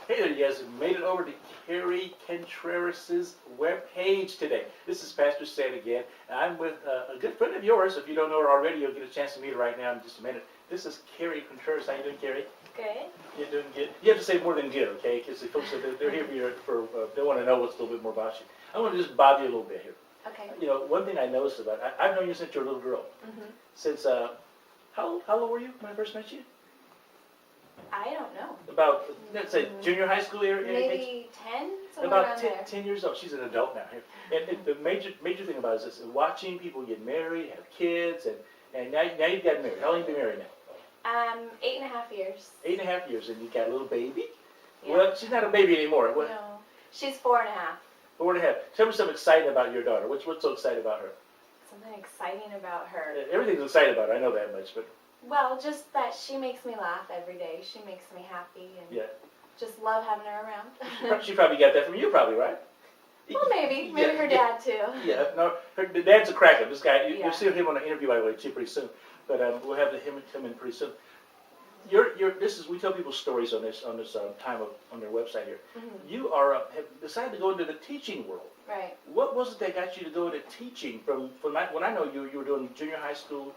Hey there, you guys have made it over to Carrie Contreras' webpage today. This is Pastor Stan again, and I'm with a good friend of yours. If you don't know her already, you'll get a chance to meet her right now in just a minute. This is Carrie Contreras. How you doing, Carrie? Good. You're doing good. You have to say more than good, okay? Because the folks, they're here for they want to know what's a little bit more about you. I want to just bother you a little bit here. Okay. You know, one thing I noticed about, I've known you since you were a little girl. Mhm. Since, how old were you when I first met you? I don't know. About, let's say, junior high school area? Maybe 10, somewhere About around 10, there. 10 years old. She's an adult now. And the major thing about it is this, watching people get married, have kids, and now you've got married. How long have you been married now? 8.5 years. 8.5 years, and you got a little baby? Yeah. Well, she's not a baby anymore. What? No. She's 4.5. 4.5. Tell me something exciting about your daughter. What's so exciting about her? Something exciting about her. Everything's exciting about her. I know that much, but Well, just that she makes me laugh every day. She makes me happy and yeah. just love having her around. She probably got that from you, probably, right? Well, maybe. Maybe her dad, too. Yeah, no, the dad's a cracker. This guy, Yeah. you'll see him on an interview, by the way, too, pretty soon. But we'll have him come in pretty soon. We tell people stories on this time on their website here. Mhm. You have decided to go into the teaching world. Right. What was it that got you to go into teaching? From when I know you, you were doing junior high school.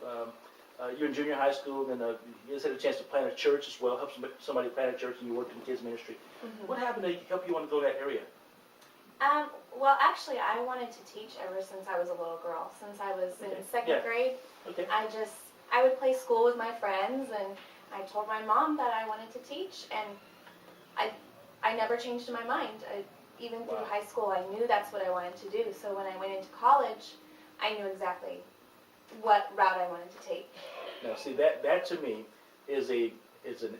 You're in junior high school, and you just had a chance to plant a church as well, help somebody plant a church, and you worked in kids ministry. Mhm. What happened to help you want to go that area? Well, actually, I wanted to teach ever since I was a little girl. Since I was in Okay. second Yeah. grade, Okay. I would play school with my friends, and I told my mom that I wanted to teach, and I never changed my mind. Even through Wow. high school, I knew that's what I wanted to do. So when I went into college, I knew exactly what route I wanted to take. Now, see, that to me is an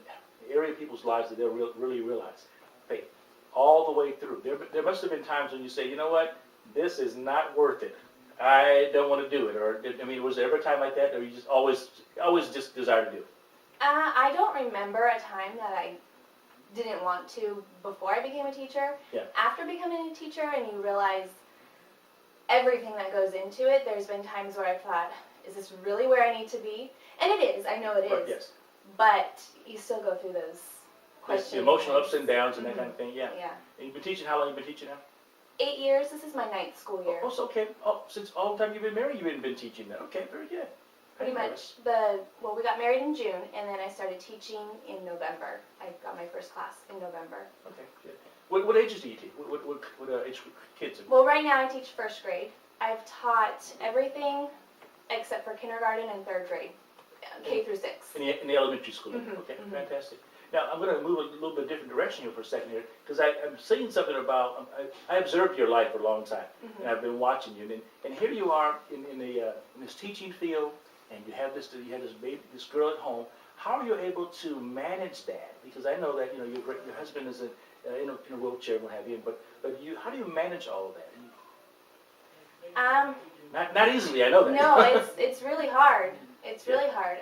area of people's lives that they'll really realize. Faith, all the way through. There must have been times when you say, you know what, this is not worth it. I don't want to do it. Or, I mean, was there ever a time like that, or you just always just desire to do it? I don't remember a time that I didn't want to before I became a teacher. Yeah. After becoming a teacher and you realize everything that goes into it, there's been times where I've thought, is this really where I need to be? And it is, I know it is. Right, yes. But you still go through those Yes, questions. the emotional ups and downs and that Mhm. kind of thing, yeah. Yeah. And you've been teaching, how long have you been teaching now? 8 years, this is my 9th school year. Oh, so okay. Oh, since all the time you've been married, you've been teaching now. Okay, very good. Pretty much. We got married in June, and then I started teaching in November. I got my first class in November. Okay, good. What ages do you teach? What age kids? Well, right now I teach first grade. I've taught everything except for kindergarten and 3rd grade, K through 6. In the elementary school. Mhm, Okay, mhm. Fantastic. Now, I'm going to move a little bit different direction here for a second here, because I'm seeing something about, I observed your life for a long time, and I've been watching you, and here you are in this teaching field, and you have this baby, this girl at home. How are you able to manage that? Because I know that, you know, your husband is in a wheelchair and what have you, but how do you manage all of that? Not easily, I know that. No, it's really hard. It's really hard.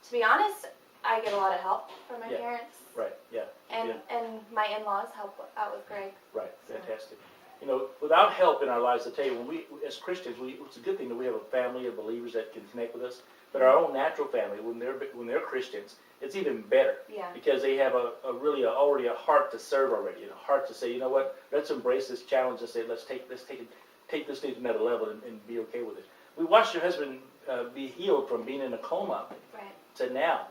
To be honest, I get a lot of help from my Yeah. parents, Right, yeah. and my in-laws help out with Greg. Right, fantastic. You know, without help in our lives, I tell you, when we, as Christians, it's a good thing that we have a family of believers that can connect with us. But our own natural family, when they're Christians, it's even better. Yeah. Because they have already a heart to serve already, and a heart to say, you know what, let's embrace this challenge and say, let's take this thing to another level and be okay with it. We watched your husband be healed from being in a coma Right. to now.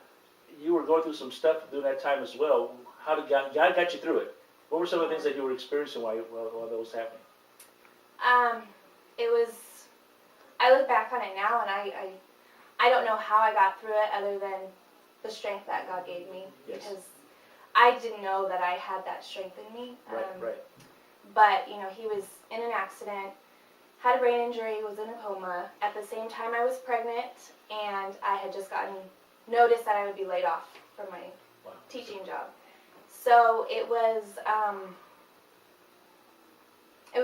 You were going through some stuff during that time as well. How did God got you through it? What were some of the things that you were experiencing while that was happening? It was. I look back on it now, and I don't know how I got through it other than the strength that God gave me. Yes. Because I didn't know that I had that strength in me. Right. But you know, he was in an accident, had a brain injury, was in a coma. At the same time, I was pregnant, and I had just gotten notice that I would be laid off from my teaching job. So it was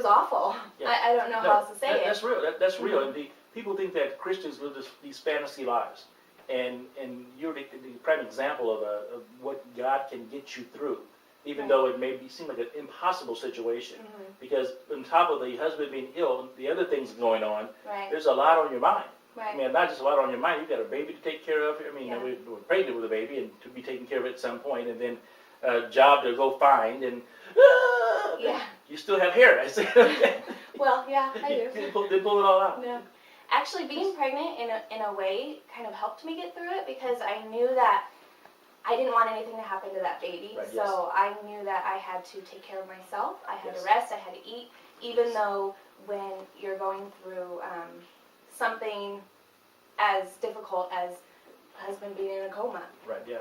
awful. Yeah. I don't know how else to say it. That's real. That's real. And people think that Christians live these fantasy lives, and you're the prime example of what God can get you through, even though it may seem like an impossible situation. Because on top of the husband being ill, the other things going on, Right. there's a lot on your mind. Right. I mean, not just a lot on your mind. You've got a baby to take care of. I mean, Yeah. we're pregnant with a baby and to be taken care of at some point, and then job to go find, and Yeah. you still have hair. I see. Well, yeah, I do. They pull it all out. No. Actually, being pregnant in a way kind of helped me get through it because I knew that I didn't want anything to happen to that baby. Right, so I knew that I had to take care of myself. I had Yes. to rest. I had to eat. Even though when you're going through something as difficult as husband being in a coma, Right. Yeah.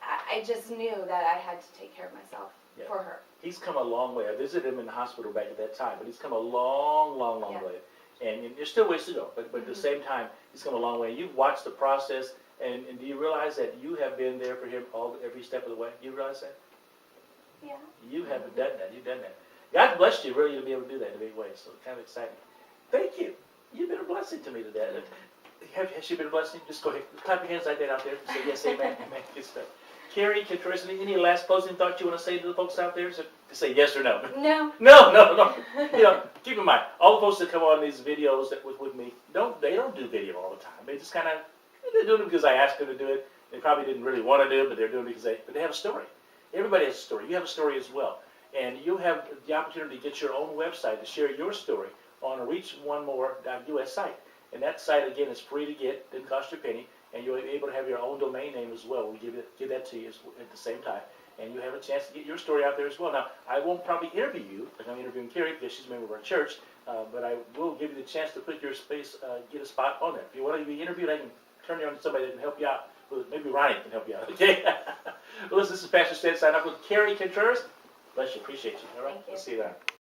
I just knew that I had to take care of myself Yeah. for her. He's come a long way. I visited him in the hospital back at that time, but he's come a long Yeah. way. And there's still ways to go, but at the same time, he's come a long way. You've watched the process, and do you realize that you have been there for him every step of the way? You realize that? Yeah. You have done that. You've done that. God blessed you really to be able to do that in a big way, so it's kind of exciting. Thank you. You've been a blessing to me today. Has she been a blessing? Just go ahead. Clap your hands like that out there. Say yes, amen. Amen. Good stuff. Carrie, any last closing thoughts you want to say to the folks out there? So, to say yes or no? No. No. Keep in mind, all the folks that come on these videos with me, they don't do video all the time. They just kind of, they're doing it because I asked them to do it. They probably didn't really want to do it, but they're doing it because they have a story. Everybody has a story. You have a story as well. And you have the opportunity to get your own website to share your story on a reachonemore.us site. And that site, again, is free to get, didn't cost you a penny, and you're able to have your own domain name as well. We'll give that to you at the same time. And you have a chance to get your story out there as well. Now, I won't probably interview you, like I'm interviewing Carrie because she's a member of our church, but I will give you the chance to put your space, get a spot on there. If you want to be interviewed, I can turn you on to somebody that can help you out. Maybe Ronnie can help you out, okay? Well, listen, this is Pastor Stan signing off with Carrie Contreras. Bless you, appreciate you. All right, Thank you. We'll see you there.